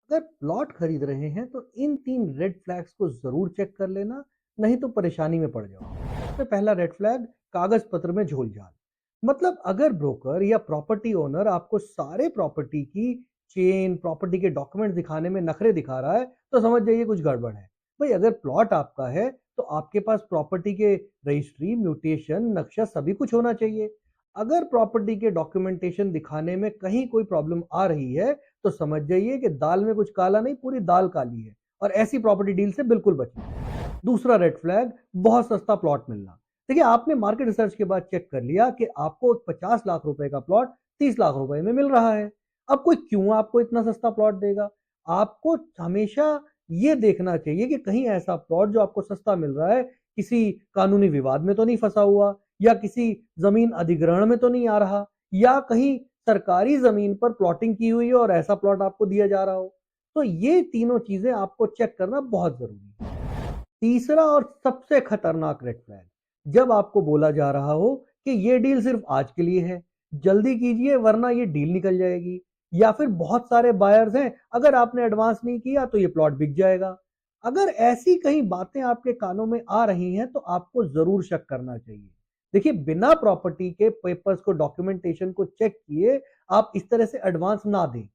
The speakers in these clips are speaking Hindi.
अगर प्लॉट खरीद रहे हैं तो इन 3 रेड फ्लैग्स को ज़रूर चेक कर लेना, नहीं तो परेशानी में पड़ जाओगे। सबसे पहला रेड फ्लैग, कागज़ पत्र में झोल-झाल। मतलब अगर ब्रोकर या प्रॉपर्टी ओनर आपको सारे प्रॉपर्टी की चेन, प्रॉपर्टी के डॉक्यूमेंट दिखाने में नखरे दिखा रहा है, तो समझ जाइए कुछ गड़बड़ है। भाई अगर प्लॉट आपका है, तो आपके पास प्रॉपर्टी के रजिस्ट्री, म्यूटेशन, नक्शा सभी कुछ होना चाहिए। अगर प्रॉपर्टी के डॉक्यूमेंटेशन दिखाने में कहीं कोई प्रॉब्लम आ रही है, तो समझ जाइए कि दाल में कुछ काला नहीं, पूरी दाल काली है और ऐसी प्रॉपर्टी डील से बिल्कुल बचिए। दूसरा रेड फ्लैग, बहुत सस्ता प्लॉट मिलना। देखिए आपने मार्केट रिसर्च के बाद चेक कर लिया कि आपको 50 लाख रुपए का प्लॉट 30 लाख रुपए में मिल रहा है। अब कोई क्यों आपको इतना सस्ता प्लॉट देगा? आपको हमेशा ये देखना चाहिए कि कहीं ऐसा प्लॉट जो आपको सस्ता मिल रहा है, किसी कानूनी विवाद में तो नहीं फंसा हुआ, या किसी जमीन अधिग्रहण में तो नहीं आ रहा, या कहीं सरकारी जमीन पर प्लॉटिंग की हुई है और ऐसा प्लॉट आपको दिया जा रहा हो। तो ये तीनों चीजें आपको चेक करना बहुत जरूरी है। तीसरा और सबसे खतरनाक रेड फ्लैग, जब आपको बोला जा रहा हो कि ये डील सिर्फ आज के लिए है, जल्दी कीजिए वरना ये डील निकल जाएगी, या फिर बहुत सारे बायर्स हैं, अगर आपने एडवांस नहीं किया तो ये प्लॉट बिक जाएगा। अगर ऐसी कहीं बातें आपके कानों में आ रही हैं तो आपको जरूर शक करना चाहिए। देखिए बिना प्रॉपर्टी के पेपर्स को, डॉक्यूमेंटेशन को चेक किए आप इस तरह से एडवांस ना दें।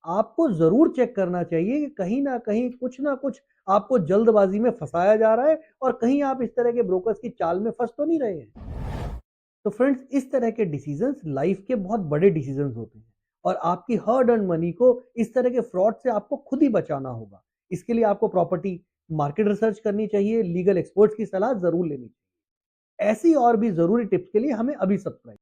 आपको जरूर चेक करना चाहिए कि कहीं ना कुछ आपको जल्दबाजी में फंसाया जा रहा है और कहीं आप इस तरह के ब्रोकर्स की चाल में फंस तो नहीं रहे हैं। तो फ्रेंड्स, इस तरह के डिसीजंस लाइफ के बहुत बड़े डिसीजंस होते हैं और आपकी हार्ड अर्न मनी को इस तरह के फ्रॉड से आपको खुद ही बचाना होगा। इसके लिए आपको प्रॉपर्टी मार्केट रिसर्च करनी चाहिए, लीगल एक्सपर्ट्स की सलाह जरूर लेनी चाहिए। ऐसी और भी जरूरी टिप्स के लिए हमें अभी सब्सक्राइब